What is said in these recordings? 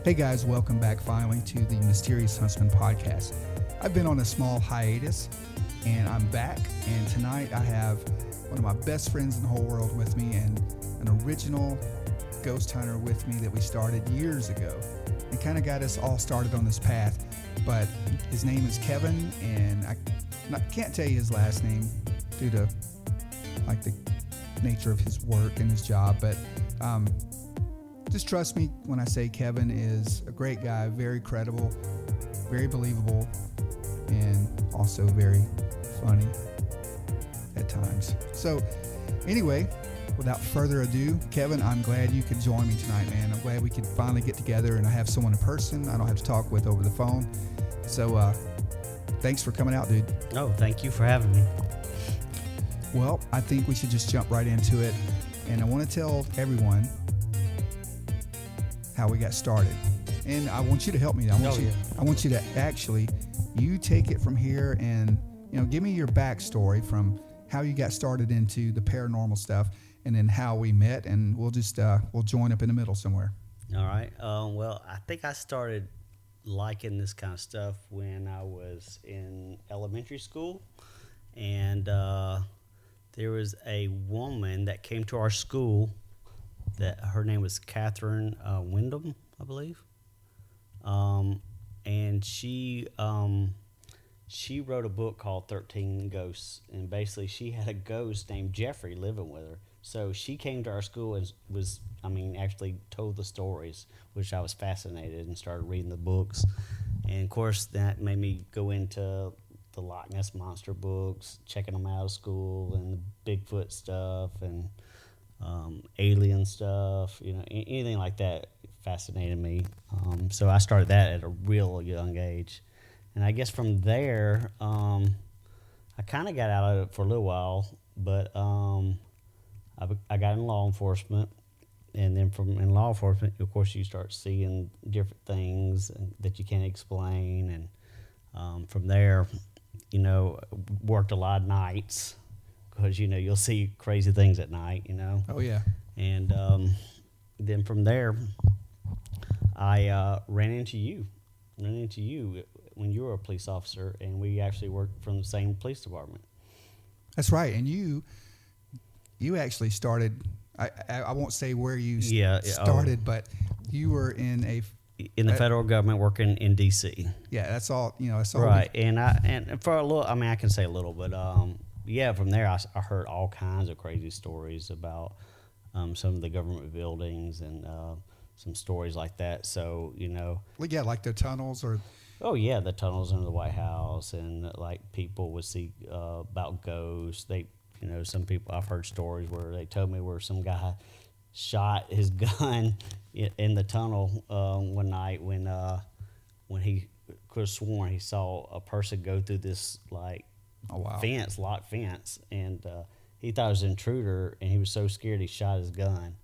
Hey guys, welcome back finally to the Mysterious Huntsman podcast. I've been on a small hiatus and I'm back, and tonight I have one of my best friends in the whole world with me and an original ghost hunter with me that we started years ago and kind of got us all started on this path. But his name is Kevin, and I can't tell you his last name due to like the nature of his work and his job, but just trust me when I say Kevin is a great guy, very credible, very believable, and also very funny at times. So anyway, without further ado, Kevin, I'm glad you could join me tonight, man. I'm glad we could finally get together and I have someone in person I don't have to talk with over the phone. So thanks for coming out, dude. Oh, thank you for having me. Well, I think we should just jump right into it. And I want to tell everyone how we got started. And I want you to help me. I want you to actually, you take it from here and, give me your backstory from how you got started into the paranormal stuff and then how we met, and we'll just, we'll join up in the middle somewhere. All right. Well, I think I started liking this kind of stuff when I was in elementary school, and there was a woman that came to our school that her name was Catherine Wyndham, I believe, and she wrote a book called 13 Ghosts, and basically she had a ghost named Jeffrey living with her. So she came to our school and actually told the stories, which I was fascinated and started reading the books. And of course, that made me go into the Loch Ness Monster books, checking them out of school, and the Bigfoot stuff, and alien stuff, anything like that fascinated me. So I started that at a real young age. And I guess from there, I kind of got out of it for a little while, but I got in law enforcement. And then in law enforcement, of course, you start seeing different things that you can't explain. And from there, worked a lot of nights because, you'll see crazy things at night, Oh, yeah. And then from there, I ran into you when you were a police officer, and we actually worked from the same police department. That's right. And you actually started, I won't say where you started, but you were in the federal government working in D.C. Yeah, that's all, that's all. Right. And for a little, I can say a little, but from there I heard all kinds of crazy stories about some of the government buildings and some stories like that. So, Yeah, like the tunnels or... Oh, yeah, the tunnels under the White House, and like people would see about ghosts. Some people, I've heard stories where they told me where some guy shot his gun in the tunnel one night when he could have sworn he saw a person go through this locked fence, and he thought it was an intruder, and he was so scared he shot his gun.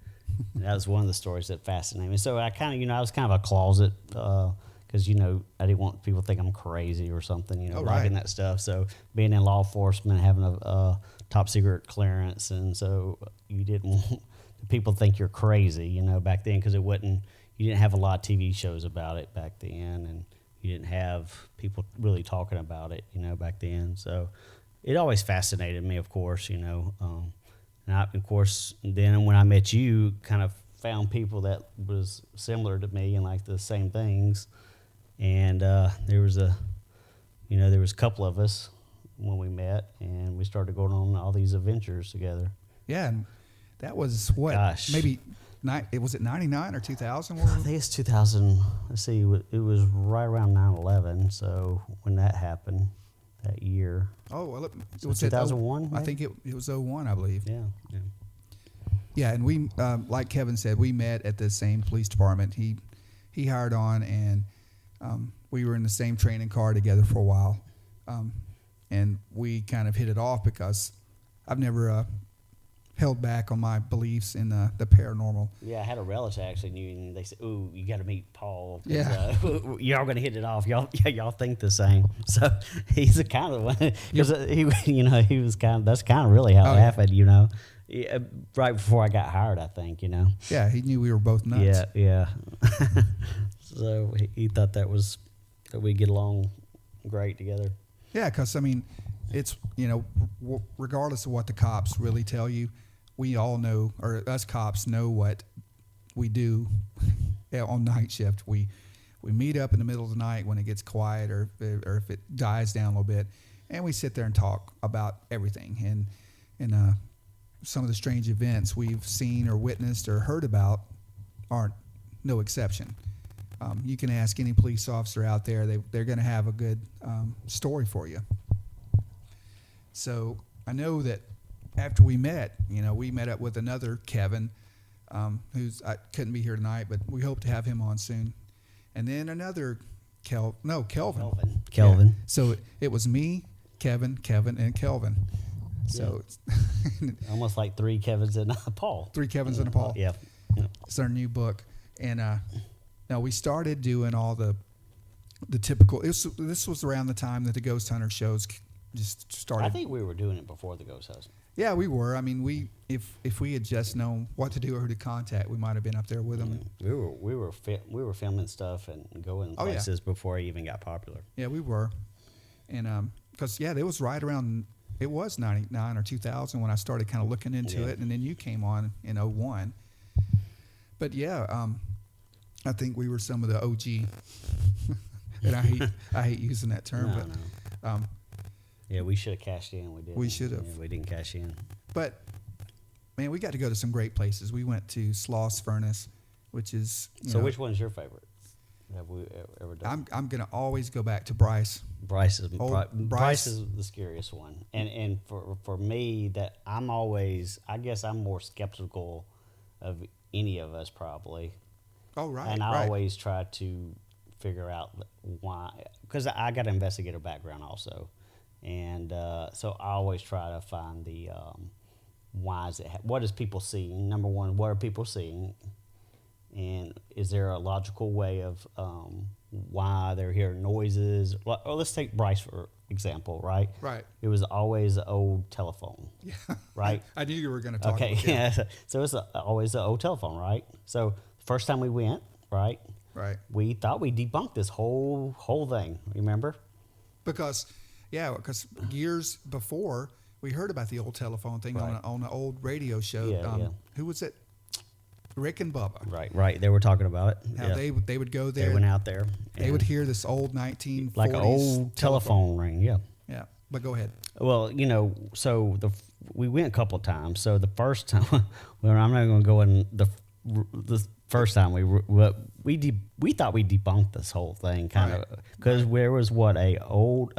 And that was one of the stories that fascinated me. So I kind of, I was kind of a closet because, I didn't want people to think I'm crazy or something, writing that stuff. So being in law enforcement, having a top secret clearance, and so you didn't want people to think you're crazy, back then, because you didn't have a lot of TV shows about it back then, and you didn't have people really talking about it, back then. So it always fascinated me, of course, and of course, then when I met you, kind of found people that was similar to me and like the same things. And there was a couple of us when we met, and we started going on all these adventures together. Yeah, and that was what? Gosh. Maybe, was it 99 or 2000? I think it's 2000. Let's see, it was right around 9/11, so when that happened, that year. Oh, well, it was 2001? I think it was 01, I believe. Yeah. Yeah, and we, like Kevin said, we met at the same police department. He hired on, and we were in the same training car together for a while. And we kind of hit it off because I've never held back on my beliefs in the paranormal. Yeah, I had a relative actually knew, and they said, "Ooh, you got to meet Paul. Yeah, y'all gonna hit it off. Y'all think the same." So he's the kind of one because he was kind of, that's kind of really how it happened. Right before I got hired, I think. Yeah, he knew we were both nuts. Yeah. So he thought that we get along great together. Yeah, because I mean, it's regardless of what the cops really tell you, we all know, or us cops know what we do on night shift. We meet up in the middle of the night when it gets quiet or if it dies down a little bit, and we sit there and talk about everything. And some of the strange events we've seen or witnessed or heard about aren't no exception. You can ask any police officer out there; they're going to have a good story for you. So I know that after we met up with another Kevin, I couldn't be here tonight, but we hope to have him on soon. And then another Kelvin. Kelvin. Yeah. So it was me, Kevin, and Kelvin. So it's almost like three Kevins and a Paul. Three Kevins and a Paul. Yeah. It's our new book. And now we started doing all the typical. This was around the time that the Ghost Hunter shows just started. I think we were doing it before the Ghost House. Yeah, we were. I mean, if we had just known what to do or who to contact, we might have been up there with them. We were filming stuff and going places before it even got popular. Yeah, we were, and because it was right around. It was 99 or 2000 when I started kind of looking into it, and then you came on in 01. But I think we were some of the OG, and I hate using that term, No. Yeah, we should have cashed in. We didn't. We should have. Yeah, we didn't cash in. But man, we got to go to some great places. We went to Sloss Furnace, which is which one's your favorite? Have we ever done? I'm gonna always go back to Bryce. Bryce is the scariest one, and for me that I guess I'm more skeptical of any of us probably. Oh right. And I always try to figure out why, because I got an investigator background also, and so I always try to find the why is it? What is people seeing? Number one, what are people seeing? And is there a logical way of why they're hearing noises? Let's take Bryce for example, right? Right. It was always an old telephone. Yeah. Right? I knew you were going to talk about it. Yeah. So it's always an old telephone, right? So first time we went, right? Right. We thought we debunked this whole thing, remember? Because years before, we heard about the old telephone thing on an old radio show. Yeah. Who was it? Rick and Bubba. Right. They were talking about it. How they would go there. They went out there. They would hear this old 1940s. Like an old telephone ring, yeah. Yeah, but go ahead. Well, so we went a couple of times. So the first time, well, I'm not going to go in the first time we thought we debunked this whole thing kind of because there was a old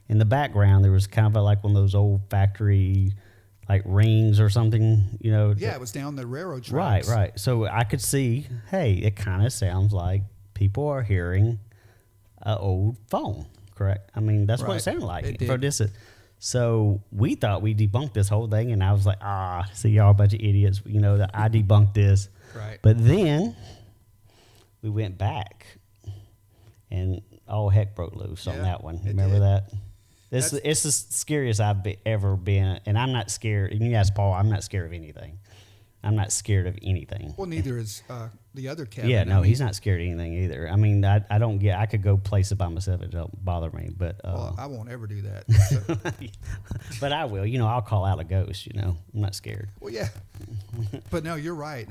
in the background there was kind of like one of those old factory like rings or something, Yeah, it was down the railroad tracks. Right. So I could see, hey, it kind of sounds like people are hearing an old phone, correct? I mean, that's what it sounded like. It did. So we thought we debunked this whole thing, and I was like, see, y'all a bunch of idiots, that I debunked this. Right. But then we went back, and all heck broke loose on that one. Remember that? It's the scariest I've ever been, and I'm not scared. You ask Paul, I'm not scared of anything. I'm not scared of anything. Well, neither is the other Kevin. Yeah, no, he's not scared of anything either. I mean, I don't get. I could go places by myself; it don't bother me. But well, I won't ever do that. So. But I will. I'll call out a ghost. I'm not scared. Well, yeah, but no, you're right.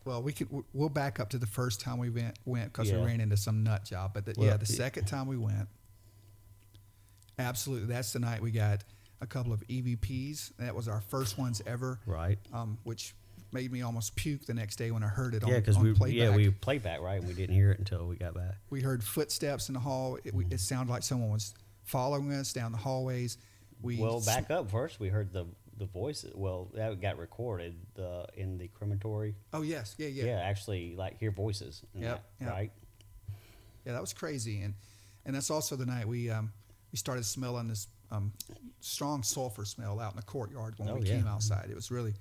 We'll back up to the first time we went because we ran into some nut job. But the second time we went, absolutely, that's the night we got a couple of EVPs. That was our first ones ever. Right. Which made me almost puke the next day when I heard it on playback. Yeah, we playback, right? And we didn't hear it until we got back. We heard footsteps in the hall. It sounded like someone was following us down the hallways. Back up first. We heard the voices. Well, that got recorded in the crematory. Oh, yes. Yeah. Yeah, actually, hear voices. Yep. Right? Yeah, that was crazy. And that's also the night we started smelling this strong sulfur smell out in the courtyard when we came outside. It was really...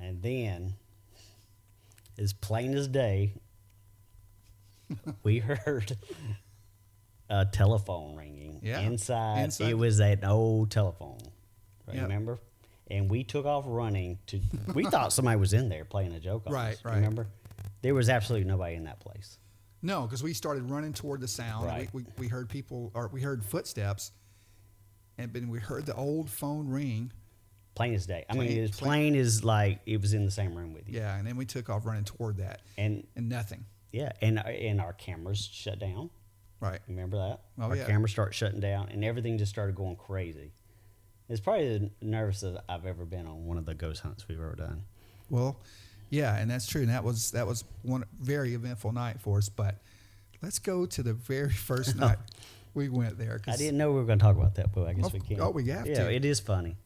And then, as plain as day, we heard a telephone ringing inside. It was an old telephone. Right, remember? And we took off running we thought somebody was in there playing a joke on us. Right. Remember? There was absolutely nobody in that place. No, because we started running toward the sound. Right. We heard people, or we heard footsteps, and then we heard the old phone ring. Plain as day. I mean, Plain- as plain as like it was in the same room with you. Yeah, and then we took off running toward that, And nothing. yeah, and our cameras shut down. Right. Remember that? Oh, Our yeah. cameras start shutting down, and everything just started going crazy. It's probably the nervous I've ever been on one of the ghost hunts we've ever done. Well, yeah, and that's true. And that was one very eventful night for us. But let's go to the very first night we went there. I didn't know we were going to talk about that, but I guess we can. Oh, we have yeah, to. it is funny.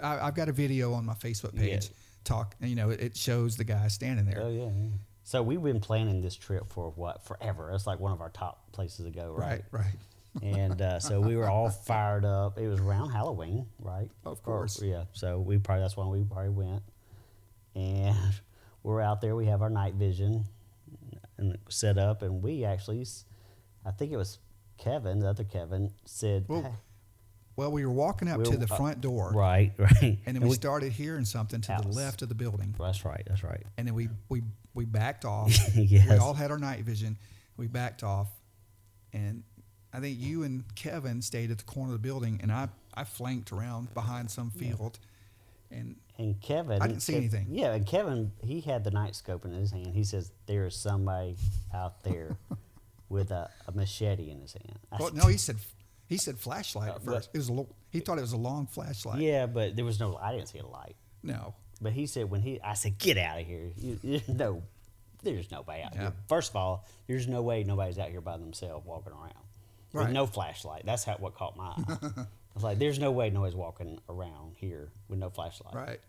I've got a video on my Facebook page. And it shows the guy standing there. Oh yeah. So we've been planning this trip for forever. It's like one of our top places to go, right? Right. And so we were all fired up. It was around Halloween, right? Of course. Yeah. So that's when we probably went. And we're out there. We have our night vision and set up, and we actually, I think it was Kevin, the other Kevin, said, Well, "Hey." Well, we were walking up to the front door. Right. And then we started hearing something to the left of the building. That's right. And then we backed off. Yes. We all had our night vision. We backed off. And I think you and Kevin stayed at the corner of the building, and I flanked around behind some field. And Kevin, I didn't see anything. Yeah, and Kevin, he had the night scope in his hand. He says, there is somebody out there with a machete in his hand. Well, no, he said flashlight at first. He thought it was a long flashlight. Yeah, but there was I didn't see a light. No. But he said I said, get out of here. There's nobody out Yeah. here. First of all, there's no way nobody's out here by themselves walking around. Right. With no flashlight. That's what caught my eye. I was like, there's no way nobody's walking around here with no flashlight. Right.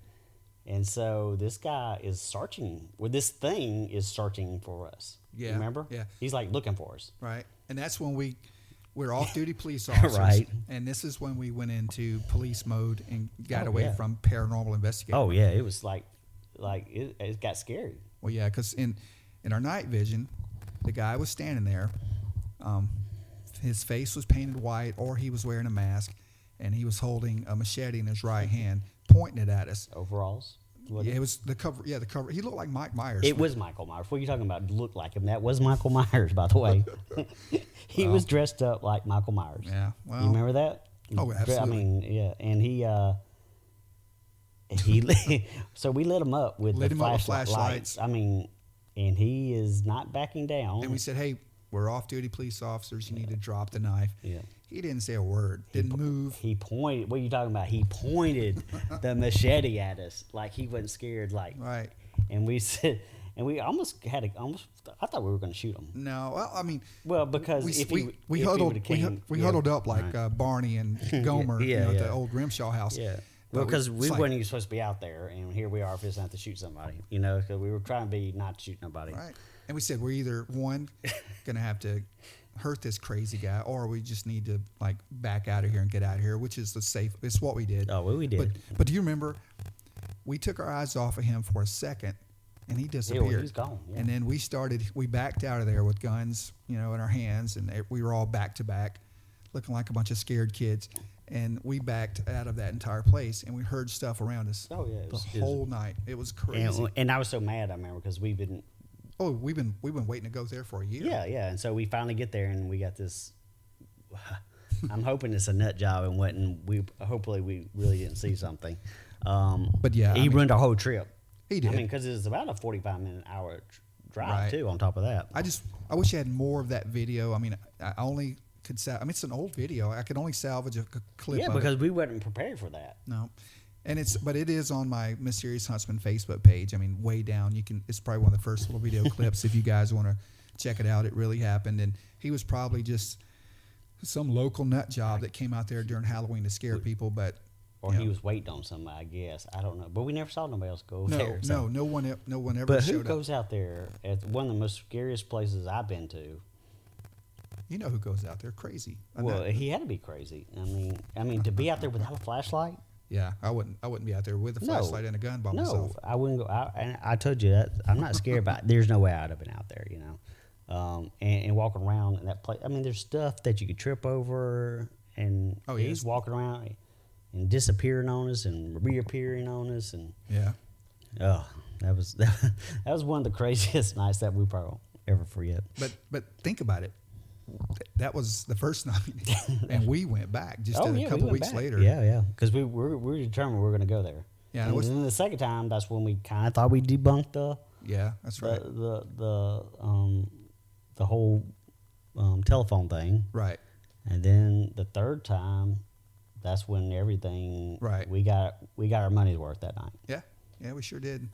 And so this guy is searching, this thing is searching for us. Yeah. Remember? Yeah. He's like looking for us. Right. And that's when we're off-duty police officers. Right. And this is when we went into police mode and got away yeah. from paranormal investigating. Oh, yeah. It was like it got scary. Well, yeah, because in our night vision, the guy was standing there. His face was painted white, or he was wearing a mask, and he was holding a machete in his right hand, pointing it at us. Overalls? Yeah, it was the cover. Yeah, the cover. He looked like Mike Myers. It was Michael Myers. What are you talking about? Looked like him. That was Michael Myers, by the way. He was dressed up like Michael Myers. Yeah. Well, you remember that? Oh, absolutely. I mean, yeah. And so we lit him up with flashlights. lights. I mean, and he is not backing down. And we said, hey, we're off-duty police officers. You need to drop the knife. Yeah. He didn't say a word. Didn't move. He pointed. What are you talking about? He pointed the machete at us like he wasn't scared. Like, Right. and we said, and we almost had I thought we were going to shoot him. No. Well, I mean, Well, because we huddled up like Barney and Gomer, Yeah, at yeah. the old Grimshaw house. Yeah. But Well, because we it's like- weren't even supposed to be out there, and here we are fixing to have to shoot somebody. Because we were trying to be not to shoot nobody. Right. And we said we're either one going to have to hurt this crazy guy, or we just need to back out of here and get out of here, which is the safe. It's what we did. Oh, well, we did. But do you remember? We took our eyes off of him for a second, and he disappeared. he's gone, yeah. And then we backed out of there with guns, in our hands, and we were all back to back, looking like a bunch of scared kids. And we backed out of that entire place, and we heard stuff around us. Oh, yeah, the whole night. It was crazy. And I was so mad, I remember, because we've been waiting to go there for a year. Yeah. And so we finally get there, and we got this. I'm hoping it's a nut job and wasn't. Hopefully we really didn't see something. But yeah, he ruined our whole trip. He did. I mean, because it's about a 45-minute hour drive Right. too. On top of that, I wish I had more of that video. I mean, I only could. It's an old video. I could only salvage a clip. yeah, of because it. we wasn't prepared for that. No. And it is on my Mysterious Huntsman Facebook page. I mean, way down. It's probably one of the first little video clips if you guys want to check it out. It really happened, and he was probably just some local nut job that came out there during Halloween to scare people. But Or he was waiting on somebody, I guess. I don't know, but we never saw nobody else go there. No one ever But showed who up. goes out there at one of the most scariest places I've been to? You know who goes out there? Crazy. Well, he had to be crazy. I mean, to be out there without a flashlight. Yeah, I wouldn't be out there with a flashlight and a gun by No, myself. I wouldn't go. And I told you that I'm not scared about. There's no way I'd have been out there, and walking around in that place. I mean, there's stuff that you could trip over, and he's walking around and disappearing on us and reappearing on us, and Yeah. that was that was one of the craziest nights that we probably won't ever forget. But think about it. That was the first night, and we went back just a we couple went weeks back. later. Yeah, because we were determined we were going to go there. Yeah, and then the second time, that's when we kind of thought we debunked that's right. the whole telephone thing. Right. And then the third time, that's when everything. Right. We got our money's worth that night. Yeah, we sure did.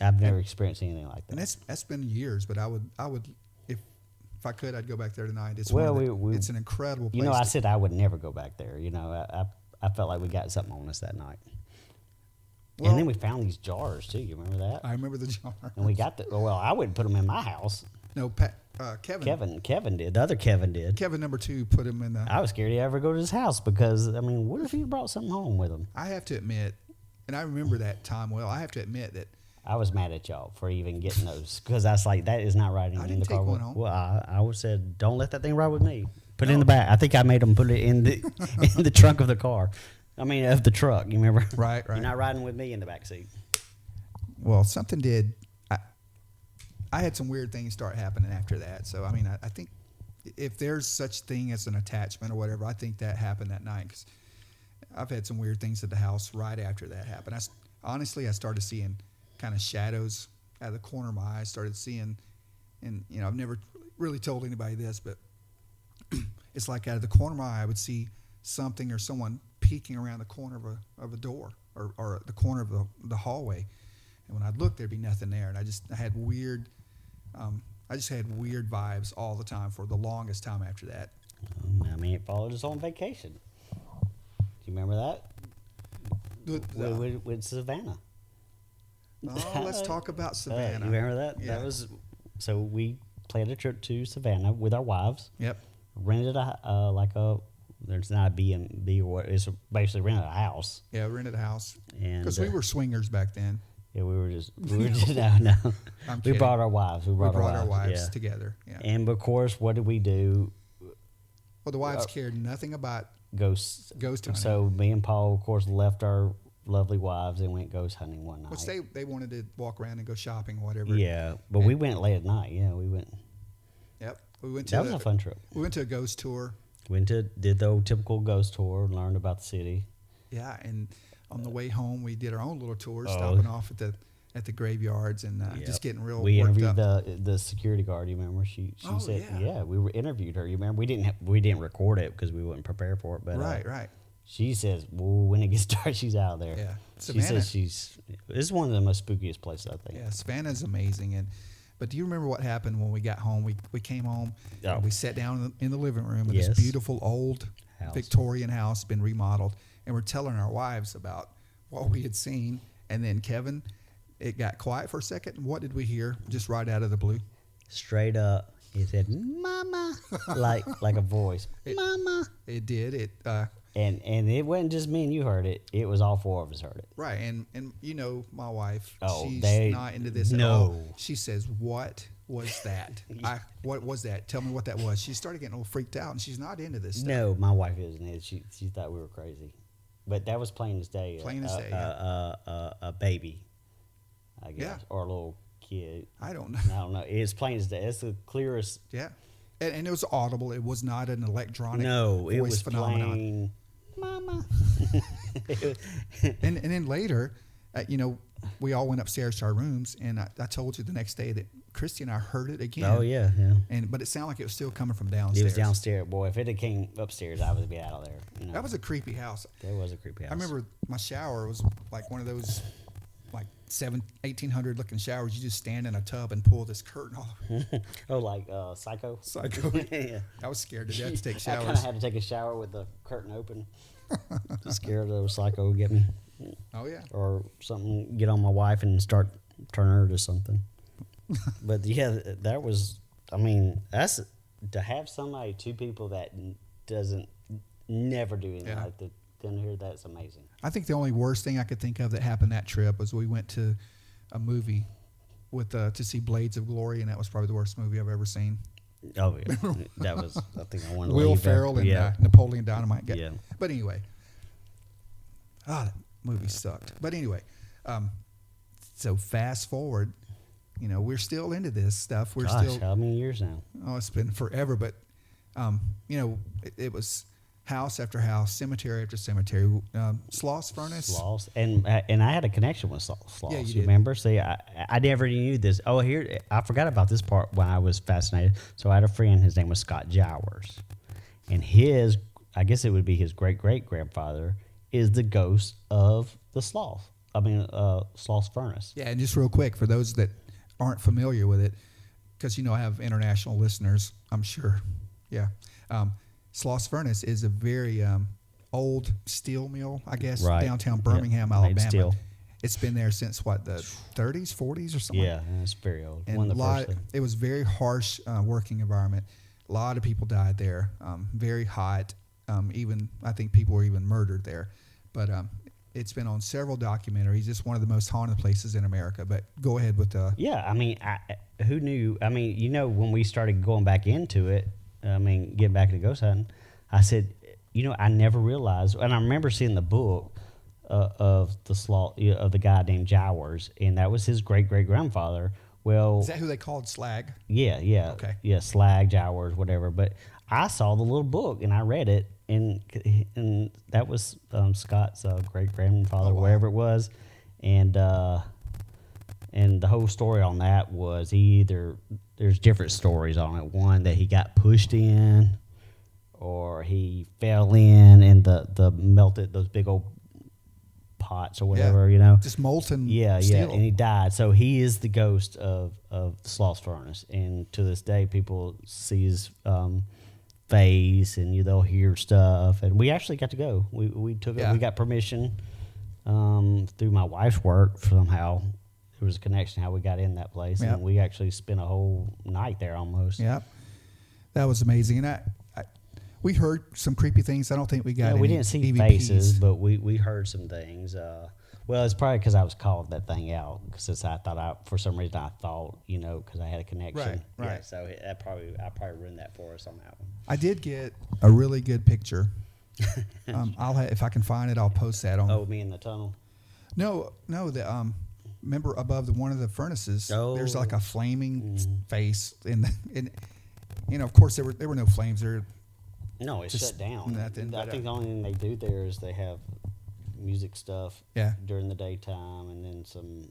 I've never experienced anything like that. And that's been years, but I would if I could, I'd go back there tonight. It's it's an incredible place. You know, I said I would never go back there. You know, I felt like we got something on us that night. Well, and then we found these jars too. You remember that? I remember the jar. And we got I wouldn't put them in my house. No, Kevin did. The other Kevin did. Kevin number 2 put him in the. I was scared to ever go to his house because, I mean, what if he brought something home with him? I have to admit, and I remember that time well, I have to admit that I was mad at y'all for even getting those because I was like, that is not riding in the car. One home. Well, I would said, don't let that thing ride with me. Put it in the back. I think I made them put it in the trunk of the car. I mean, of the truck. You remember? Right. You're not riding with me in the back seat. Well, something did. I had some weird things start happening after that. So, I mean, I think if there's such thing as an attachment or whatever, I think that happened that night because I've had some weird things at the house right after that happened. Honestly, I started seeing kind of shadows out of the corner of my eyes. Started seeing, and you know, I've never really told anybody this, but it's like out of the corner of my eye, I would see something or someone peeking around the corner of a door or the corner of the hallway. And when I'd look, there'd be nothing there. And I had weird, I just had weird vibes all the time for the longest time after that. I mean, it followed us on vacation. Do you remember that? With Savannah. Oh, let's talk about Savannah. You remember that? Yeah. That was so we planned a trip to Savannah with our wives. Yep. Rented there's not a B&B or what, it's basically rented a house. Yeah, we rented a house Because we were swingers back then. Yeah, we were just no. We brought our wives. We brought our wives yeah. together. Yeah. And of course, what did we do? Well, the wives cared nothing about ghost hunting. So me and Paul, of course, left our lovely wives and went ghost hunting one night. Which they wanted to walk around and go shopping, whatever. Yeah, but we went late at night. Yeah, we went. Yep, we went to. That was a fun trip. We went to a ghost tour. Did the old typical ghost tour, learned about the city. Yeah, and on the way home, we did our own little tour, stopping off at the graveyards and just getting real. We worked interviewed up. the security guard. You remember? She said, yeah. We interviewed her. You remember? We didn't record it because we wouldn't prepare for it. But right. She says, well, when it gets dark, she's out of there. Yeah, she says it's one of the most spookiest places I think. Yeah, Savannah's amazing. But do you remember what happened when we got home? We came home, and we sat down in the living room in this beautiful old Victorian house, been remodeled, and we're telling our wives about what we had seen. And then Kevin, it got quiet for a second. And what did we hear just right out of the blue? Straight up, he said, "Mama," like a voice, "Mama." It did. And it wasn't just me and you heard it. It was all four of us heard it. Right. And you know my wife, she's not into this at No. all. She says, "What was that? What was that? Tell me what that was." She started getting a little freaked out, and she's not into this stuff. No, my wife isn't. She thought we were crazy. But that was plain as day. Plain as day, a baby, I guess, Yeah. or a little kid. I don't know. I don't know. It's plain as day. It's the clearest. Yeah. And it was audible. It was not an electronic No, it voice was phenomenon. plain. Mama. And then later, we all went upstairs to our rooms, and I told you the next day that Christy and I heard it again. Oh yeah. But it sounded like it was still coming from downstairs. It was downstairs, boy. If it had came upstairs, I would be out of there. You know? That was a creepy house. That was a creepy house. I remember my shower was like one of those, like 1800 looking showers. You just stand in a tub and pull this curtain off. Oh, like Psycho. Psycho. Yeah. I was scared to death to take I showers. kind of had to take a shower with the curtain open. Scared of Psycho would get me. Oh yeah. Or something, get on my wife and start turning her to something. But yeah, that was, I mean, that's, to have somebody, two people that doesn't, never do anything like that, then here, that's amazing. I think the only worst thing I could think of that happened that trip was we went to a movie to see Blades of Glory, and that was probably the worst movie I've ever seen. Oh yeah, that was, I think I wanted to Will leave Ferrell that. and Napoleon Dynamite. Yeah. But anyway, that movie sucked. But anyway, So fast forward, we're still into this stuff. We're Gosh, still, how many years now? oh, it's been forever, but, it was house after house, cemetery after cemetery, Sloss Furnace. Sloss, and I had a connection with Sloss. Yeah, you you did. remember? See, I never knew this. Oh, here I forgot about this part when I was fascinated. So I had a friend. His name was Scott Jowers, and I guess it would be his great grandfather is the ghost of the Sloss. Sloss Furnace. Yeah, and just real quick, for those that aren't familiar with it, because, I have international listeners, I'm sure. Yeah. Sloss Furnace is a very old steel mill, I guess, Right. downtown Birmingham, Made Alabama. steel. It's been there since, the 30s, 40s or something? Yeah, it's very old. And One of the first things. it was very harsh working environment. A lot of people died there. Very hot. Even I think people were even murdered there. But it's been on several documentaries. It's one of the most haunted places in America. But go ahead with the. Yeah, who knew? When we started going back into it, getting back into ghost hunting, I said, I never realized, and I remember seeing the book of the guy named Jowers, and that was his great grandfather. Well, Is that who they called Slag? yeah, Okay. yeah, Slag Jowers, whatever. But I saw the little book and I read it, and that was Scott's great grandfather, Oh, wow. wherever it was, and the whole story on that was there's different stories on it. One that he got pushed in, or he fell in, and the melted those big old pots or whatever, Just molten Yeah, steel. and he died. So he is the ghost of the Sloss Furnace, and to this day, people see his face, and they'll hear stuff. And we actually got to go. We took it. Yeah. We got permission through my wife's work. Somehow there was a connection how we got in that place, Yep. and we actually spent a whole night there almost. Yeah. That was amazing. And we heard some creepy things. I don't think we got we any didn't see EVPs. faces, but we heard some things. Well, it's probably because I was calling that thing out, because for some reason I thought, because I had a connection. Right. Yeah, so I probably ruined that for us on that one. I did get a really good picture. If I can find it, I'll post that on. Oh, me in the tunnel. No. Remember above one of the furnaces, there's Oh. like a flaming face, and of course there were no flames there. No, it's Just shut down. nothing, I but, think the only thing they do there is they have music stuff Yeah. during the daytime, and then some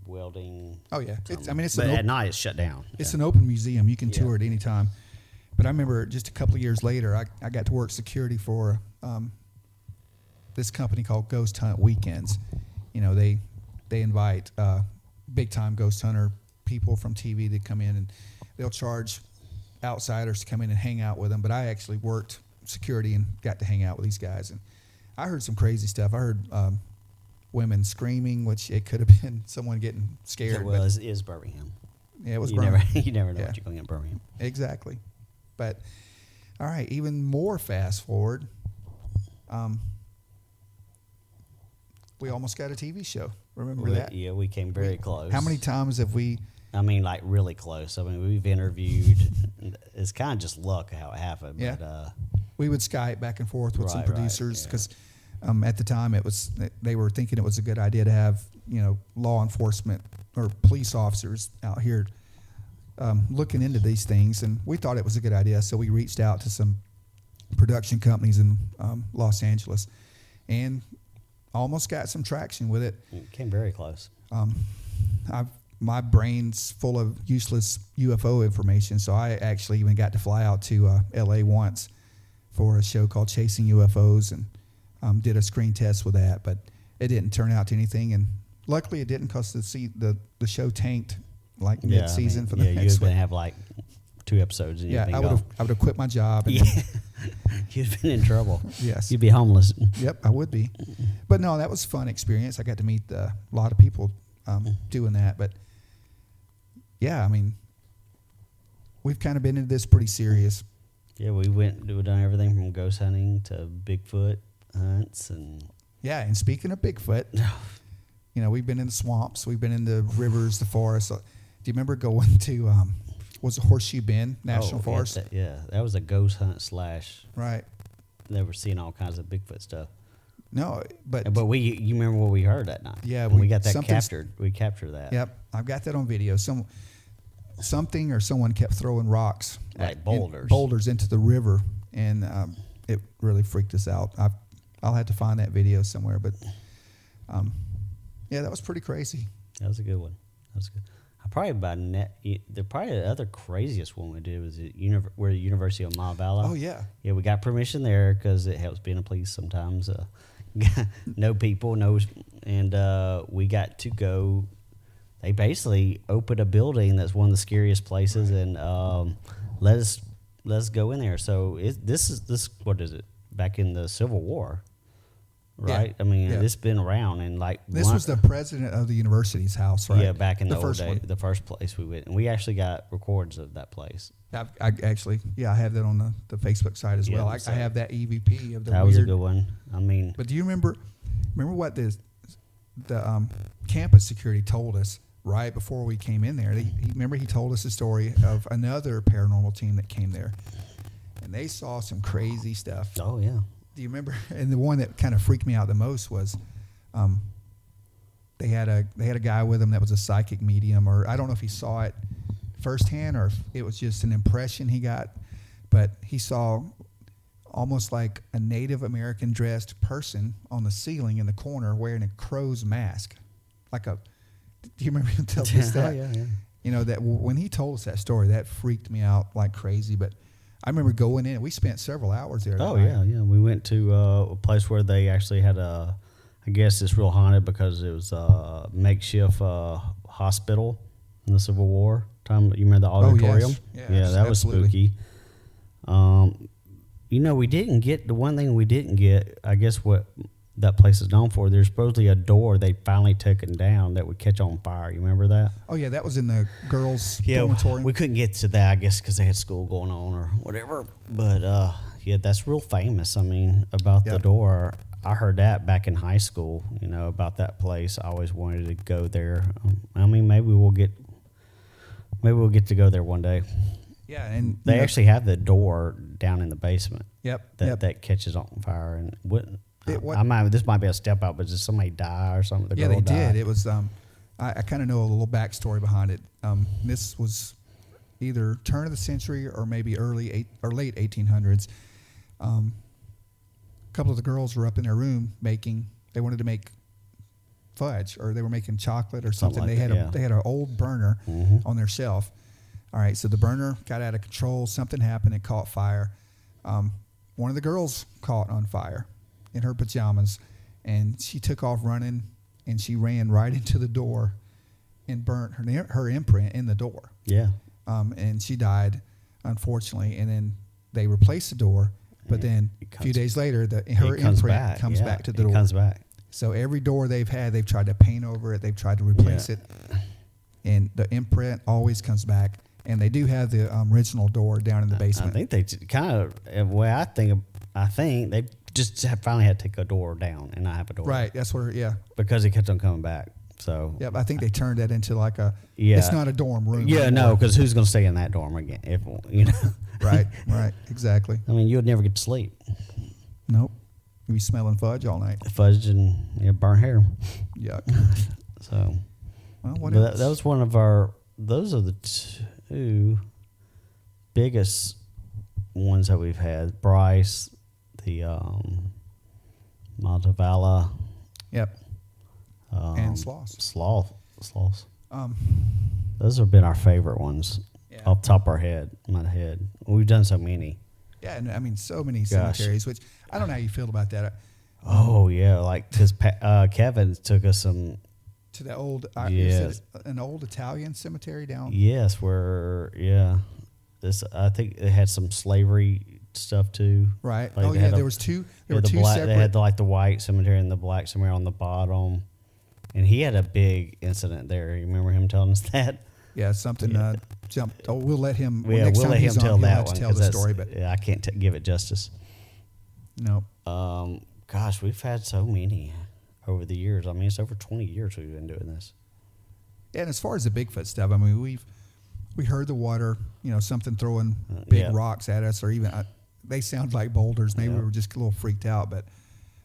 welding. Oh yeah, it's But at night it's shut down. It's an open museum. You can Yeah. tour it anytime. But I remember just a couple of years later, I got to work security for this company called Ghost Hunt Weekends. They invite big time ghost hunter people from TV to come in, and they'll charge outsiders to come in and hang out with them. But I actually worked security and got to hang out with these guys, and I heard some crazy stuff. I heard women screaming, which it could have been someone getting scared. Well, but it is Birmingham. yeah, it was You Birmingham. you never know Yeah. what you're going to get in Birmingham. Exactly. But all right, even more fast forward. We almost got a TV show. Remember that? Yeah, we came very close. How many times have we? Like really close. We've interviewed. It's kind of just luck how it happened. Yeah. But, We would Skype back and forth with some Right, right, producers yeah. because at the time they were thinking it was a good idea to have law enforcement or police officers out here looking into these things, and we thought it was a good idea. So we reached out to some production companies in Los Angeles, and almost got some traction with it. it came very close. My brain's full of useless UFO information, so I actually even got to fly out to LA once for a show called Chasing UFOs, and did a screen test with that, but it didn't turn out to anything, and luckily it didn't, because the show tanked like mid-season for the you next would one. have like 2 episodes and Yeah, you'd I be would gone. have quit my job. And Yeah, you'd have been in trouble. Yes. You'd be homeless. Yep, I would be. But no, that was a fun experience. I got to meet a lot of people doing that. But yeah, we've kind of been into this pretty serious. Yeah, we've done everything from ghost hunting to Bigfoot hunts, and Yeah, and speaking of Bigfoot, we've been in the swamps, we've been in the rivers, the forests. Do you remember going to was it Horseshoe Bend National Forest? That was a ghost hunt / Right. They were seeing all kinds of Bigfoot stuff. No, but you remember what we heard that night? Yeah, When we got that something's- captured. We captured that. Yep, I've got that on video. Something or someone kept throwing rocks, Like boulders. boulders into the river, and it really freaked us out. I'll have to find that video somewhere, but yeah, that was pretty crazy. That was a good one. That was good. The other craziest one we did was we're at the University of Montevallo. Oh yeah, Yeah, we got permission there because it helps being a police sometimes. No people, and we got to go. They basically opened a building that's one of the scariest places, and let us go in there. So this what is it? Back in the Civil War, right? Yeah. I mean, Yeah. it's been around, and like this was the president of the university's house, right? Yeah, back in the old first day, one. the first place we went, and we actually got records of that place. I actually, I have that on the Facebook side as Yeah, well. I have that EVP of the That weird. was a good one. I mean, But do you remember what the campus security told us right before we came in there? He told us a story of another paranormal team that came there, and they saw some crazy stuff. oh yeah, Do you remember? And the one that kind of freaked me out the most was, they had a guy with them that was a psychic medium, or I don't know if he saw it firsthand or if it was just an impression he got, but he saw almost like a Native American dressed person on the ceiling in the corner wearing a crow's mask, do you remember him telling us that? yeah. You know, that when he told us that story, that freaked me out like crazy. But I remember going in. We spent several hours there. Oh that night. yeah. We went to a place where they actually had I guess it's real haunted because it was a makeshift hospital in the Civil War time. You remember the auditorium? Yeah, that was absolutely. spooky. We didn't get the one thing we didn't get. I guess what that place is known for. There's supposedly a door they finally taken down that would catch on fire. You remember that? Oh yeah, that was in the girls' dormitory. We couldn't get to that, I guess, because they had school going on or whatever. But that's real famous. I mean, about the Yep. door. I heard that back in high school. About that place. I always wanted to go there. I mean, maybe we'll get to go there one day. Yeah, and They actually have the door down in the basement Yep. that catches on fire and wouldn't. What- This might be a step out, but did somebody die or something? The Yeah, girl they die? did. It was. I kind of know a little backstory behind it. This was either turn of the century or maybe late 1800s. A couple of the girls were up in their room making. They wanted to make fudge, or they were making chocolate or something. Something like They that, had an old burner on their shelf. All right, so the burner got out of control. Something happened. It caught fire. One of the girls caught on fire in her pajamas, and she took off running, and she ran right into the door and burnt her imprint in the door. Yeah. And she died, unfortunately. And then they replaced the door, but then a few days later, her imprint comes back to the door. It comes back. So every door they've had, they've tried to paint over it. They've tried to replace it, and the imprint always comes back. And they do have the original door down in the basement. I think they kind of, the way I think they just finally had to take a door down and not have a door. Right, that's what. Yeah, Because it kept on coming back. So. yep. I think they turned that into like a. Yeah. It's not a dorm room. Yeah, anymore. no, because who's going to stay in that dorm again? Right, exactly. I mean, you would never get to sleep. Nope. You be smelling fudge all night. Fudge and burnt hair. Yuck. So. Well, what But else? that was one of our. Those are the two biggest ones that we've had. Bryce, the Montevallo, Yep. And Sloss. Sloths. Um, Those have been our favorite ones. Yeah. Off the top of our head, my head. We've done so many. yeah, and I mean, so many Gosh. cemeteries, which I don't know how you feel about that. Oh yeah, like because Kevin took us some. To the old, Yes. is it an old Italian cemetery down. Yes, this I think it had some slavery stuff too. Right. Like Oh they yeah, had there was two. There Yeah, were the two black, separate. They had the white cemetery and the black cemetery on the bottom, and he had a big incident there. You remember him telling us that? Yeah, something jumped. Oh, we'll let him. Yeah, next we'll time let him he's on, tell he'll that have to one. Tell 'cause the that's- story, but yeah, I can't give it justice. no. Gosh, we've had so many over the years. I mean, it's over 20 years we've been doing this. And as far as the Bigfoot stuff, I mean, we heard the water. Something throwing big yeah. rocks at us, or even they sound like boulders. Maybe Yeah. we were just a little freaked out, but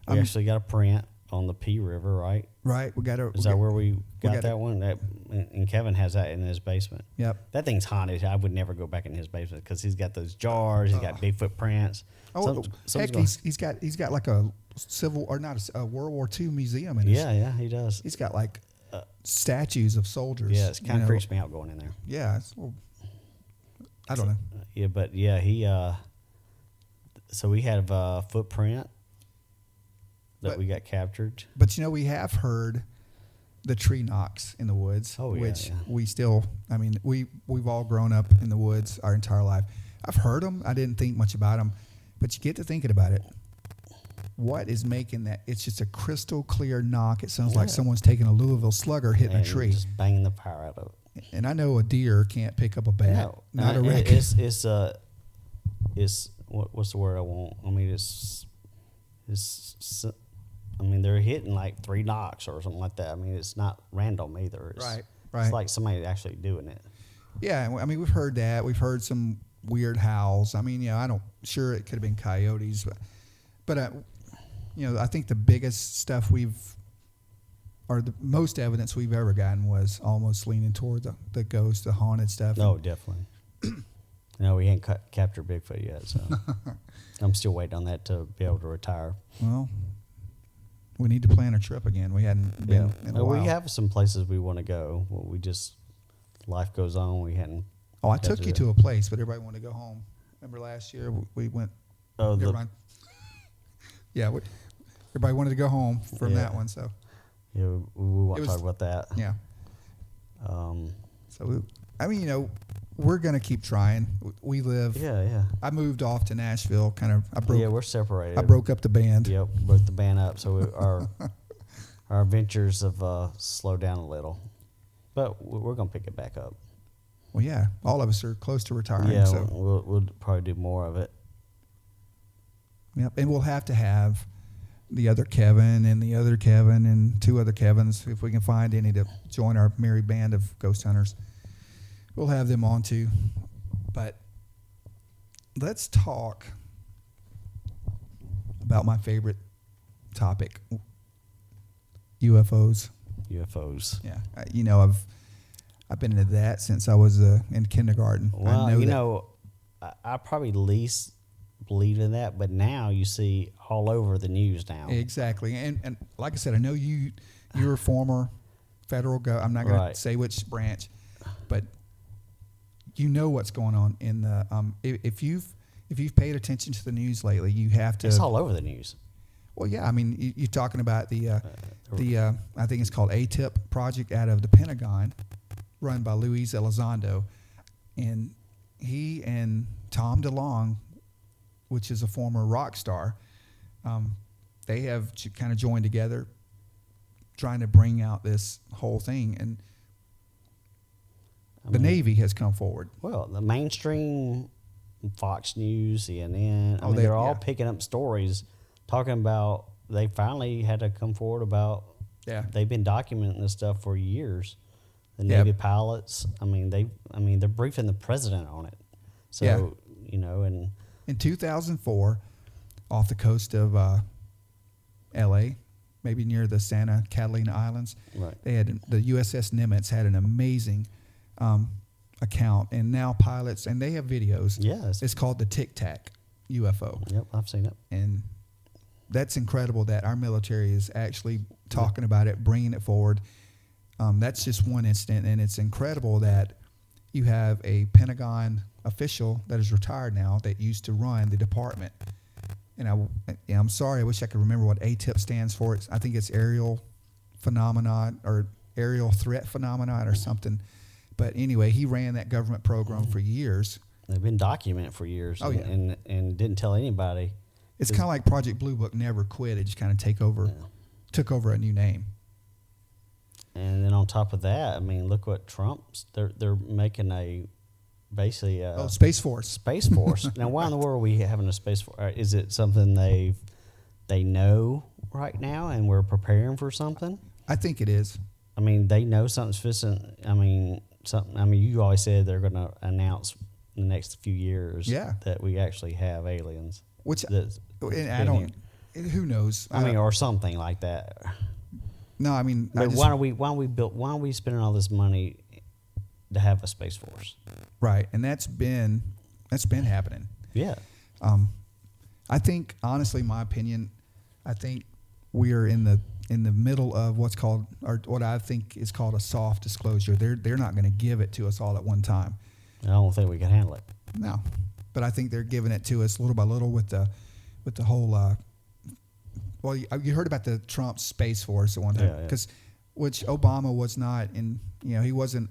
We actually got a print on the P River, right? Right. Is that where we got got that one? And Kevin has that in his basement. Yep. That thing's haunted. I would never go back in his basement because he's got those jars. He's got Bigfoot prints. Oh, heck, he's got like a civil or not a World War II museum in his. Yeah, he does. He's got like statues of soldiers. Yeah, it kind of creeps me out going in there. Yeah, I don't know. Yeah, but yeah, he. So we have a footprint that we got captured. But we have heard the tree knocks in the woods, which we still. I mean, we've all grown up in the woods our entire life. I've heard them. I didn't think much about them, but you get to thinking about it. What is making that? It's just a crystal clear knock. It sounds like someone's taking a Louisville Slugger hitting a tree, just banging the power out of it. And I know a deer can't pick up a bat. No, not a raccoon. It's what's the word I want? I mean, I mean, they're hitting like 3 knocks or something like that. I mean, it's not random either. Right. It's like somebody actually doing it. Yeah, I mean, we've heard that. We've heard some weird howls. I mean, sure it could have been coyotes, but I think the biggest stuff or the most evidence we've ever gotten was almost leaning toward the ghost, the haunted stuff. Oh, definitely. No, we ain't captured Bigfoot yet, so I'm still waiting on that to be able to retire. Well, we need to plan a trip again. We hadn't been in a while. We have some places we want to go. Life goes on. We hadn't. Oh, I took you to a place, but everybody wanted to go home. Remember last year we went. Oh, never mind. Yeah, everybody wanted to go home from that one. So. Yeah, we won't talk about that. Yeah. We're gonna keep trying. We live. Yeah. I moved off to Nashville. We're separated. I broke up the band. Yep, broke the band up. So our ventures have slowed down a little, but we're gonna pick it back up. Well, yeah, all of us are close to retiring. Yeah, so we'll probably do more of it. Yep, and we'll have to have the other Kevin and the other Kevin and 2 other Kevins if we can find any to join our merry band of ghost hunters. We'll have them on too. But let's talk about my favorite topic, UFOs. Yeah. I've been into that since I was in kindergarten. Well, I probably least believed in that, but now you see all over the news now. Exactly. And like I said, I know you're a former federal I'm not going to say which branch, but you know what's going on in the if you've paid attention to the news lately, you have to. It's all over the news. Well, yeah, I mean, you're talking about the I think it's called ATIP project out of the Pentagon, run by Luis Elizondo, and he and Tom DeLonge, which is a former rock star, they have kind of joined together, trying to bring out this whole thing. And the Navy has come forward. Well, the mainstream Fox News, CNN, they're all picking up stories talking about they finally had to come forward about they've been documenting this stuff for years. The Navy pilots, they're briefing the president on it. So, and in 2004, off the coast of L.A., maybe near the Santa Catalina Islands, they had the USS Nimitz had an amazing account, and now pilots, and they have videos. Yes, it's called the Tic Tac UFO. Yep, I've seen it, and that's incredible that our military is actually talking about it, bringing it forward. That's just one incident, and it's incredible that you have a Pentagon official that is retired now that used to run the department. And I'm sorry, I wish I could remember what ATIP stands for. I think it's aerial phenomenon or aerial threat phenomenon or something. But anyway, he ran that government program for years. They've been documenting it for years. Oh, yeah. And didn't tell anybody. It's kind of like Project Blue Book never quit. It just kind of took over a new name. And then on top of that, look what Trump's, they're making basically Space Force. Space Force. Now, why in the world are we having a Space Force? Is it something they know right now and we're preparing for something? I think it is. They know something's fixing. You always said they're going to announce in the next few years that we actually have aliens. Which who knows? I mean, or something like that. No, I mean, But why are we spending all this money to have a Space Force? right, and that's been happening. Yeah. I think, honestly, my opinion, I think we are in the middle of what's called, or what I think is called, a soft disclosure. They're not going to give it to us all at one time. I don't think we can handle it. No, but I think they're giving it to us little by little with the whole. Well, you heard about the Trump Space Force at one time, because which Obama was not in. He wasn't.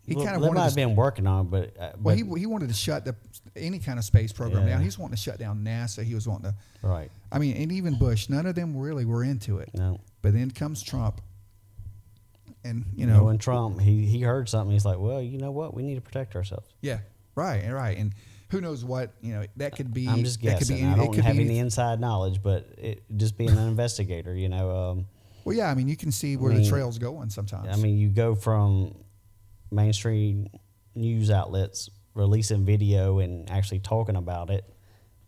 He kind of they wanted might have been working on it, but he wanted to shut any kind of space program down. He was wanting to shut down NASA. He was wanting to. Right. I mean, and even Bush, none of them really were into it. No. But then comes Trump, and when Trump he heard something, he's like, well, you know what, we need to protect ourselves. Yeah, right, and who knows what that could be. I'm just guessing. I don't have any inside knowledge, but just being an investigator, Well, yeah, I mean, you can see where the trail's going sometimes. I mean, you go from mainstream news outlets releasing video and actually talking about it.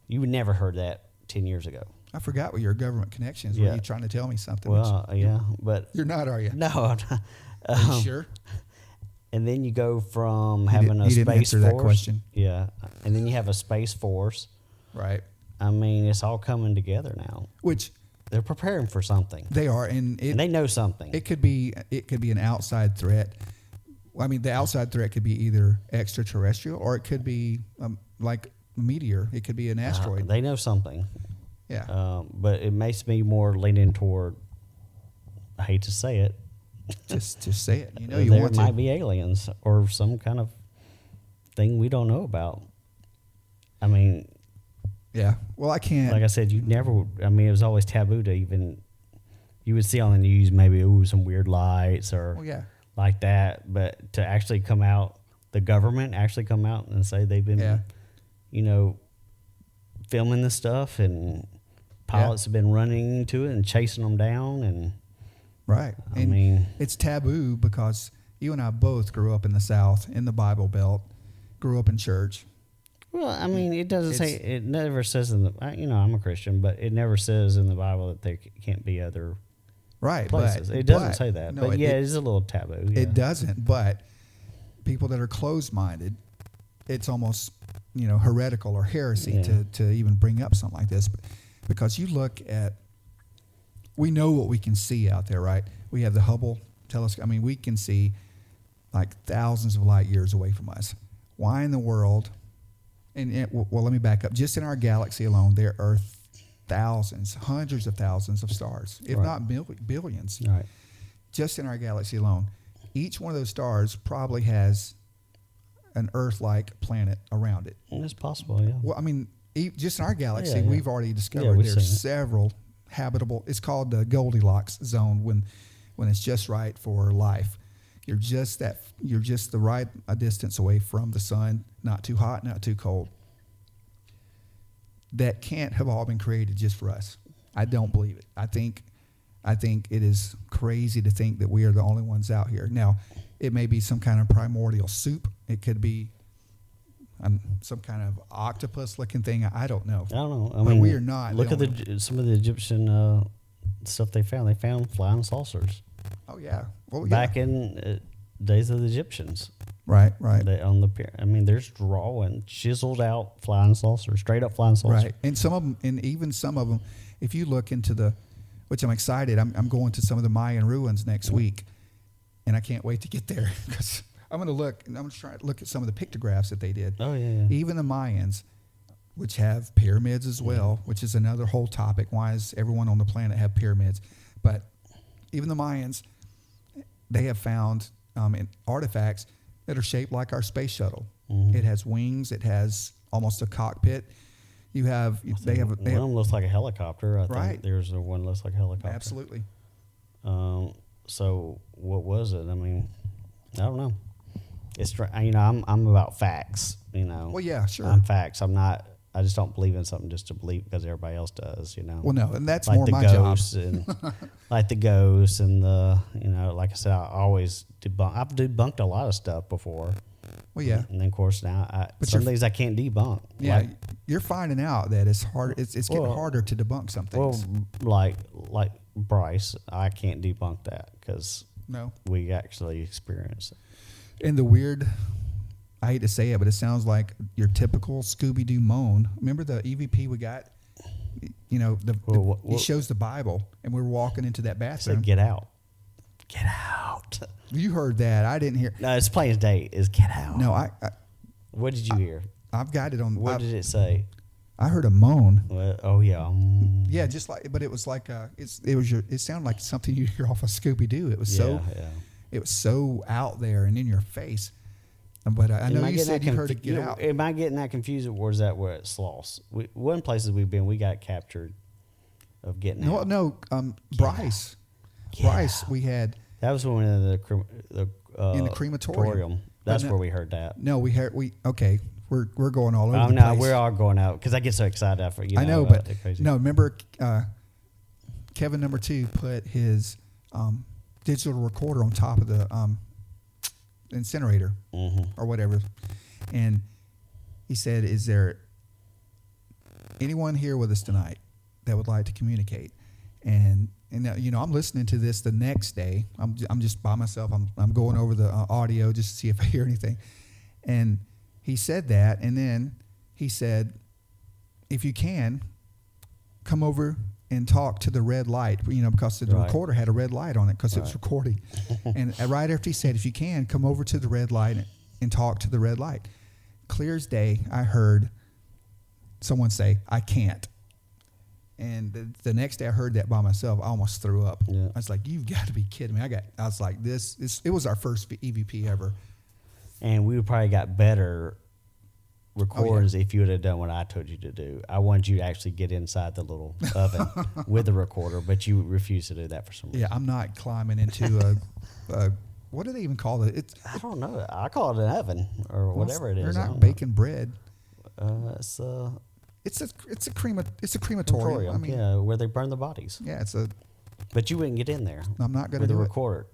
You would never heard that 10 years ago. I forgot what your government connection is. Were you trying to tell me something? Well, yeah, but you're not, are you? No, I'm not. Are you sure? And then you go from having a Space Space answer Force. That question. Yeah, and then you have a Space Force. Right. I mean, it's all coming together now. Which they're preparing for something. They are, and they know something. It could be an outside threat. I mean, the outside threat could be either extraterrestrial or it could be like a meteor. It could be an asteroid. They know something. Yeah. But it makes me more leaning toward, I hate to say it. Just say it. You there want might be aliens or some kind of thing we don't know about. I mean. Yeah. Well, I can't. Like I said, it was always taboo to even, you would see on the news maybe, some weird lights or. Well, yeah. Like that, but to actually come out, the government actually come out and say they've been, filming this stuff, and pilots have been running into it and chasing them down, and right. I mean, it's taboo because you and I both grew up in the South, in the Bible Belt, grew up in church. Well, I mean, it doesn't say, it never says I'm a Christian, but it never says in the Bible that there can't be other. Right, places. It doesn't say that, no, but it is a little taboo. Yeah. It doesn't, but people that are closed-minded, it's almost heretical or heresy to even bring up something like this, because you look at, we know what we can see out there, right? We have the Hubble telescope. I mean, we can see like thousands of light years away from us. Why in the world? Well, let me back up. Just in our galaxy alone, there are thousands, hundreds of thousands of stars, if not billions, right, just in our galaxy alone. Each one of those stars probably has an Earth-like planet around it. It's possible, yeah. Well, I mean, just in our galaxy, we've already discovered there's several habitable. It's called the Goldilocks zone when it's just right for life. You're just the right distance away from the sun, not too hot, not too cold. That can't have all been created just for us. I don't believe it. I think it is crazy to think that we are the only ones out here. Now, it may be some kind of primordial soup. It could be some kind of octopus-looking thing. I don't know. I don't know. But we are not. Look at some of the Egyptian stuff they found. They found flying saucers. Oh yeah. Well, back in days of the Egyptians. Right. There's drawing, chiseled out flying saucers, straight up flying saucers. Right, and some of them, if you look into which I'm excited, I'm going to some of the Mayan ruins next week, and I can't wait to get there because I'm going to try to look at some of the pictographs that they did. Oh yeah. Even the Mayans, which have pyramids as well, which is another whole topic. Why does everyone on the planet have pyramids? But even the Mayans, they have found artifacts that are shaped like our space shuttle. Mm-hmm. It has wings. It has almost a cockpit. They have one of them looks like a helicopter. I think there's one that looks like a helicopter. Absolutely. So what was it? I mean, I don't know. It's I'm about facts. Well, yeah, sure. I'm facts. I'm not. I just don't believe in something just to believe because everybody else does. Well, no, and that's like more the my ghosts job. And like the ghosts and the like I said, I always debunk. I've debunked a lot of stuff before. Well, yeah. And then of course now some things I can't debunk. Yeah, you're finding out that it's hard. It's getting Well- harder to debunk some Well, things. like Bryce, I can't debunk that because No, we actually experienced it. and the weird. I hate to say it, but it sounds like your typical Scooby Doo moan. Remember the EVP we got? You know, he shows the Bible, and we were walking into that I bathroom. said, "Get out, get out." You heard that? I didn't hear. No, it's plain as day. Is get out. No, What did you hear? I've got it on. What did it say? I heard a moan. Well, oh yeah. Yeah, just like, but it was like it sounded like something you hear off of Scooby Doo. It was Yeah. it was so out there and in your face. But I know Am I you getting said that you heard it get out. Am I getting that confused, or is that where it's lost? One places we've been, we got captured of getting No, out. no, Bryce. Bryce, out. we had That was when we were in in the crematorium. That's But no- where we heard that. no, okay. We're going all over Oh the no, place. we're all going out because I get so excited after I know, about but the crazy. no. Remember, Kevin number 2 put his digital recorder on top of the incinerator or whatever, and he said, "Is there anyone here with us tonight that would like to communicate?" And you know, I'm listening to this the next day. I'm just by myself. I'm going over the audio just to see if I hear anything, and he said that, and then he said, "If you can, come over and talk to the red light," you know, because the Right. recorder had a red light on it because it was Right. recording. And right after he said, "If you can, come over to the red light and talk to the red light," clear as day, I heard someone say, "I can't." And the next day I heard that by myself. I almost threw up. Yeah. I was like, "You've got to be kidding me." I was like, it was our first EVP ever. And we probably got better recordings if you would have done what I told you to do. I wanted you to actually get inside the little oven with the recorder, but you refused to do that for some reason. Yeah, I'm not climbing into a what do they even call it? It's I don't know. I call it an oven or whatever it is. They're I not don't baking bread. know. It's a It's a crematorium. crematorium, I mean, yeah, where they burn the bodies. yeah, But you wouldn't get in there I'm not going to with the do it. recorder.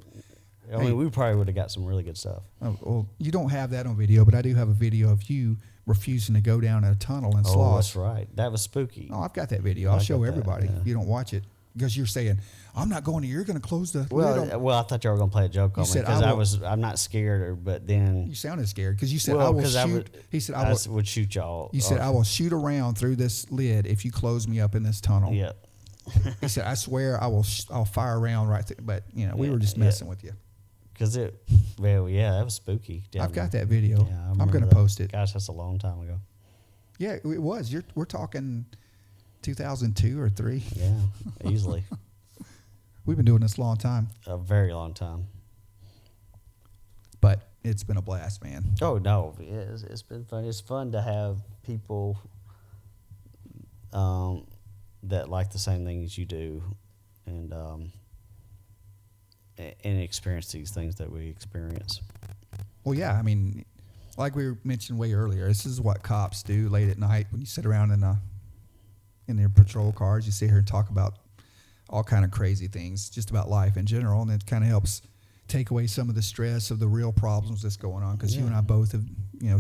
I Hey. mean, we probably would have got some really good stuff. Oh, well, you don't have that on video, but I do have a video of you refusing to go down a tunnel and Oh, slosh. that's right. That was spooky. Oh, I've got that video. I'll I show got that, everybody yeah. if you don't watch it because you're saying, "I'm not going to. You're going to close the lid on." Well, I thought you were gonna play a joke on me said, because I'm not scared, but then You sounded scared because you said, well, "I will 'cause shoot." He said, "I I will." would shoot y'all. You said, "I will shoot around through this lid if you close me up in this tunnel." Yeah, He said, "I swear I will. I'll fire around right there." But you know, we Yeah, were just yeah. messing with you. because that was spooky. I've got that video. Yeah, I I'm remember going to that. post it. Gosh, that's a long time ago. Yeah, it was. We're talking 2002 or 3. Yeah, easily We've been doing this a long time, a very long time. but it's been a blast, man. Oh no, it's been fun. It's fun to have people that like the same things you do, and experience these things that we experience. Well, yeah, I mean, like we mentioned way earlier, this is what cops do late at night when you sit around in their patrol cars. You sit here and talk about all kind of crazy things, just about life in general, and it kind of helps take away some of the stress of the real problems that's going on. Because you Yeah. and I both have,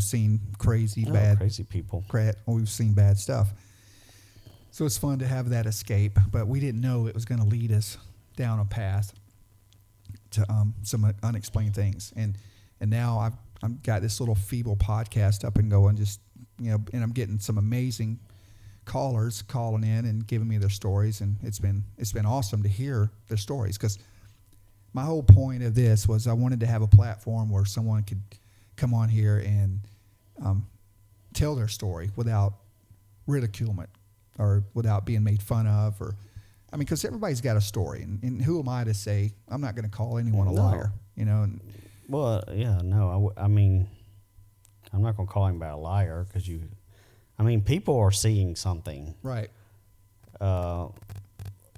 seen crazy, bad, Crazy people. we've seen bad stuff. So it's fun to have that escape, but we didn't know it was going to lead us down a path to some unexplained things. And now I've got this little feeble podcast up and going, just and I'm getting some amazing callers calling in and giving me their stories, and it's been awesome to hear their stories, because my whole point of this was I wanted to have a platform where someone could come on here and tell their story without ridiculement or without being made fun of, or because everybody's got a story, and who am I to say? I'm not going to call anyone a No. liar, and Well, yeah, no. I mean, I'm not going to call anybody a liar because people are seeing something. right. Uh,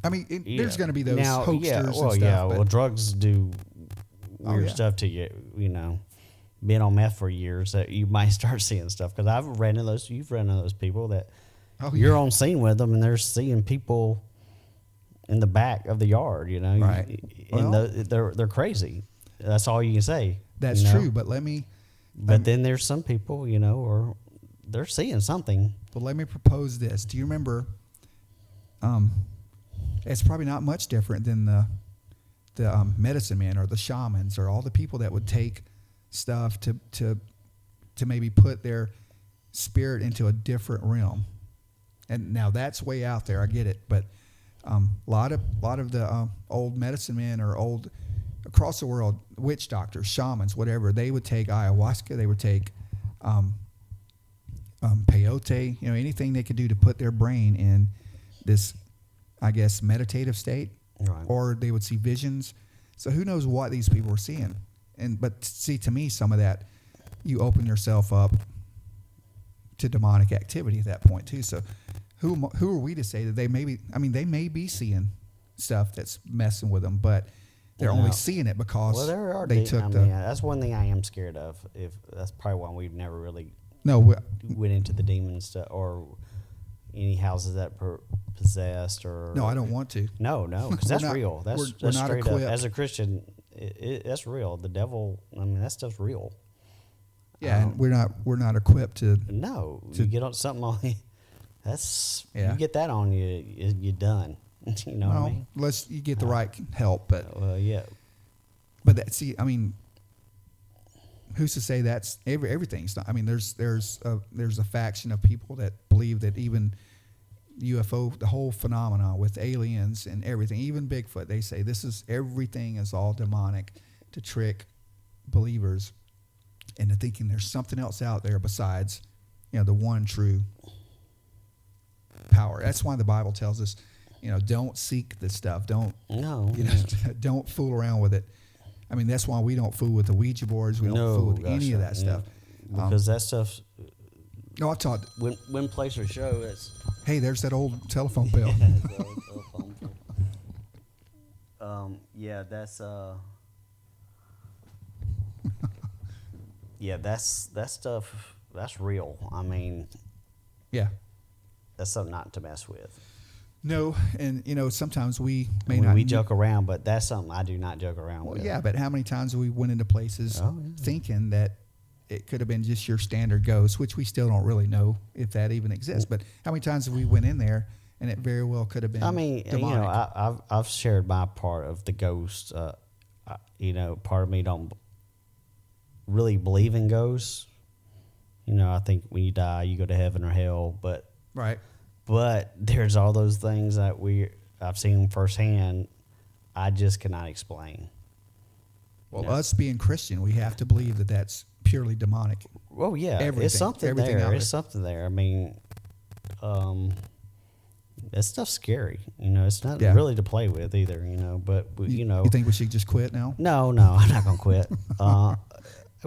There's going to be those now, hoaxsters yeah, well, and stuff. yeah. but Well, drugs do weird yeah. stuff to you. Being on meth for years, that you might start seeing stuff. Because I've ran into those. You've ran into those people that you're on scene with them, and they're seeing people in the back of the yard. Right. And Well- they're crazy. That's all you can say. that's true, but let me. But then there's some people, or they're seeing something. Well, let me propose this. Do you remember? It's probably not much different than the medicine men or the shamans or all the people that would take stuff to maybe put their spirit into a different realm. And now that's way out there. I get it, but a lot of the old medicine men or old across the world, witch doctors, shamans, whatever, they would take ayahuasca. They would take peyote. Anything they could do to put their brain in this, I guess, meditative state. Right. Or they would see visions. So who knows what these people were seeing? But see, to me, some of that, you open yourself up to demonic activity at that point too. So who are we to say that they may be seeing stuff that's messing with them, but they're only seeing it because they took that's one thing I am scared of. If that's probably why we've never really went into the demon stuff or any houses that possessed or no, I don't want to. No, because that's real. That's we're not straight equipped. up. As a Christian, that's real. The devil. That stuff's real. Yeah, and we're not equipped to. No, you get on something on you. You get that on you, you're done. You know what I mean? Unless you get the right help, but yeah. But who's to say that's everything's not? There's a faction of people that believe that even UFO, the whole phenomenon with aliens and everything, even Bigfoot, they say everything is all demonic to trick believers into thinking there's something else out there besides, the one true power. That's why the Bible tells us, don't seek this stuff. Don't fool around with it. That's why we don't fool with the Ouija boards. We don't fool with any of that stuff. Because that stuff. No, I taught. When place or show, it's. Hey, there's that old telephone bell. Yeah, that's. Yeah, that's stuff. That's real. Yeah. That's something not to mess with. No, and sometimes we we joke around, but that's something I do not joke around with. Yeah, but how many times we went into places thinking that it could have been just your standard ghost, which we still don't really know if that even exists. But how many times have we went in there and it very well could have been demonic? I've shared my part of the ghost. Part of me don't really believe in ghosts. I think when you die, you go to heaven or hell, but right. But there's all those things that I've seen firsthand. I just cannot explain. Well, us being Christian, we have to believe that that's purely demonic. Oh yeah, everything, it's something there. It's something there. That stuff's scary. It's not really to play with either. But You think we should just quit now? No, I'm not gonna quit.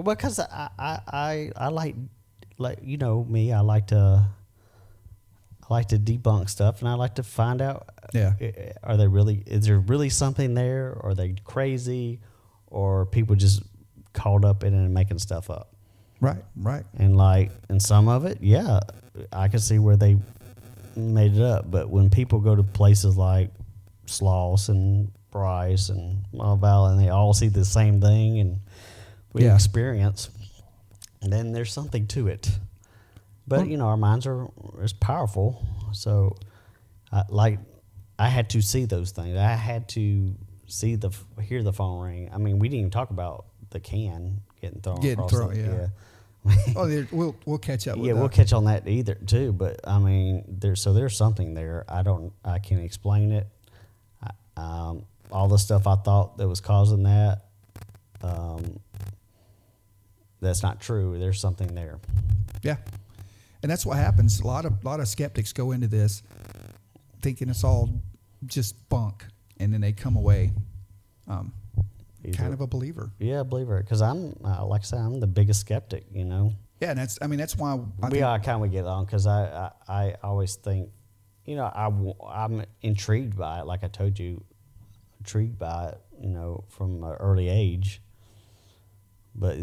Because I like me. I like to debunk stuff, and I like to find out. Yeah. Is there really something there? Or are they crazy? Or people just caught up in it and making stuff up? Right. And some of it, yeah, I can see where they made it up. But when people go to places like Sloss and Bryce and Val, and they all see the same thing and we experience, and then there's something to it. But our minds is powerful, so I had to see those things. I had to hear the phone ring. We didn't even talk about the can getting thrown. Yeah. We'll catch up. We'll catch on that either too. But there's something there. I can't explain it. All the stuff I thought that was causing that. That's not true. There's something there. Yeah. And that's what happens. A lot of skeptics go into this thinking it's all just bunk, and then they come away kind of a believer. Yeah, a believer. Because I'm, like I said, I'm the biggest skeptic. Yeah, and that's why we kind of get on. Because I always think, I'm intrigued by it. Like I told you, intrigued by it. From an early age. But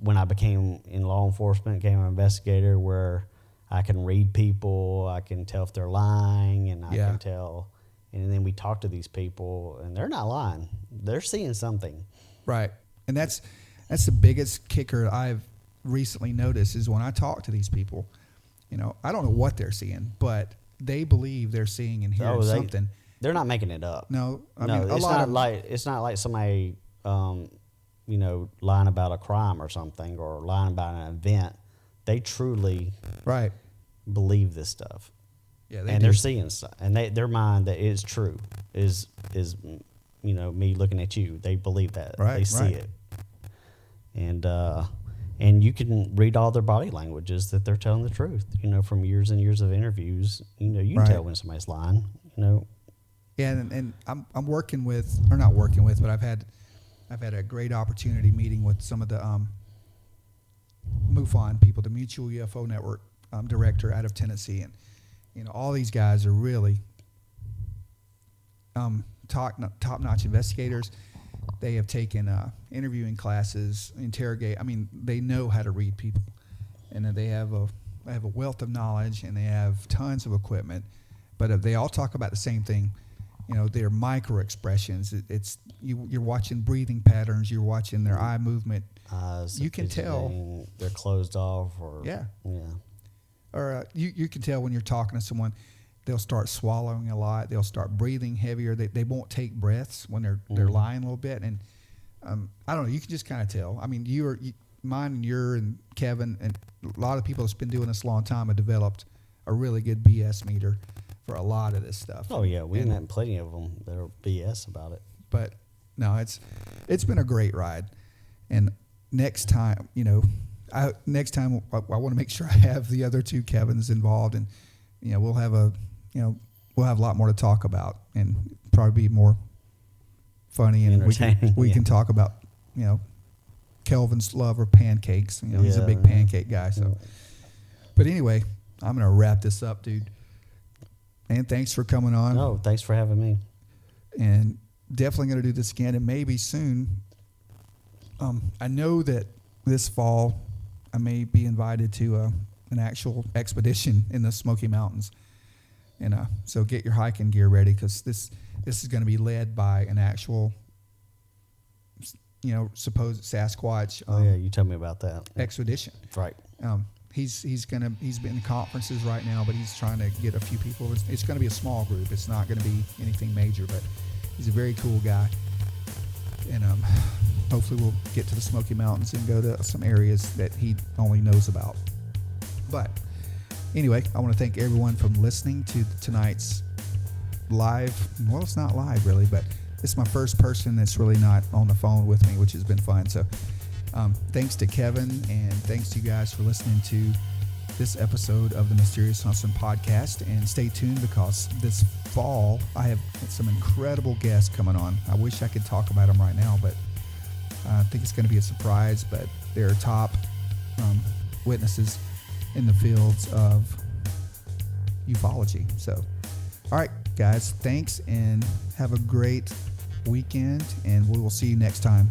when I became in law enforcement, became an investigator, where I can read people, I can tell if they're lying, and I can tell. And then we talk to these people, and they're not lying; they're seeing something. Right, and that's the biggest kicker I've recently noticed is when I talk to these people, I don't know what they're seeing, but they believe they're seeing and hearing something. They're not making it up. No, I no, mean, it's not like somebody, lying about a crime or something, or lying about an event. They truly right believe this stuff. Yeah, they're seeing stuff, and their mind that is true is me looking at you. They believe that. Right, they see it, and you can read all their body languages that they're telling the truth. From years and years of interviews, you can tell when somebody's lying. Yeah, and I'm working with, or not working with, but I've had a great opportunity meeting with some of the MUFON people, the Mutual UFO Network director out of Tennessee, and all these guys are really top-notch investigators. They have taken interviewing classes, interrogate. I mean, they know how to read people, and they have a wealth of knowledge, and they have tons of equipment. But they all talk about the same thing. Their micro expressions. It's you're watching breathing patterns. You're watching their eye movement. You can tell they're closed off, or or you can tell when you're talking to someone. They'll start swallowing a lot. They'll start breathing heavier. They won't take breaths when they're lying a little bit. And I don't know. You can just kind of tell. I mean, mine and your and Kevin and a lot of people that's been doing this a long time have developed a really good BS meter for a lot of this stuff. Oh yeah, we met plenty of them that are BS about it. But no, it's been a great ride. And next time, I want to make sure I have the other two Kevins involved, and we'll have a lot more to talk about, and probably be more funny, and we can talk about Kelvin's love of pancakes. He's a big pancake guy. So, but anyway, I'm gonna wrap this up, dude. And thanks for coming on. No, thanks for having me. And definitely going to do this again, and maybe soon. I know that this fall I may be invited to an actual expedition in the Smoky Mountains, and so get your hiking gear ready, because this is going to be led by an actual, supposed Sasquatch. You tell me about that expedition. Right. He's been in conferences right now, but he's trying to get a few people. It's going to be a small group. It's not going to be anything major, but he's a very cool guy. And hopefully we'll get to the Smoky Mountains and go to some areas that he only knows about. But anyway, I want to thank everyone for listening to tonight's live. Well, it's not live really, but it's my first person that's really not on the phone with me, which has been fun. So thanks to Kevin, and thanks to you guys for listening to this episode of the Mysterious Huntsman podcast. And stay tuned, because this fall I have some incredible guests coming on. I wish I could talk about them right now, but I think it's going to be a surprise. But they're top witnesses in the fields of ufology. So, all right, guys, thanks, and have a great weekend, and we will see you next time.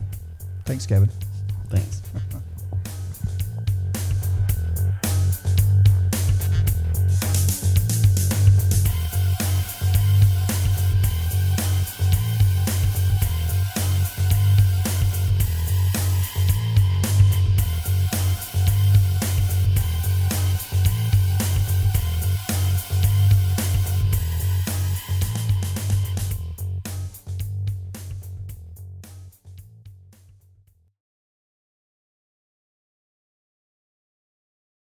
Thanks, Kevin. Thanks.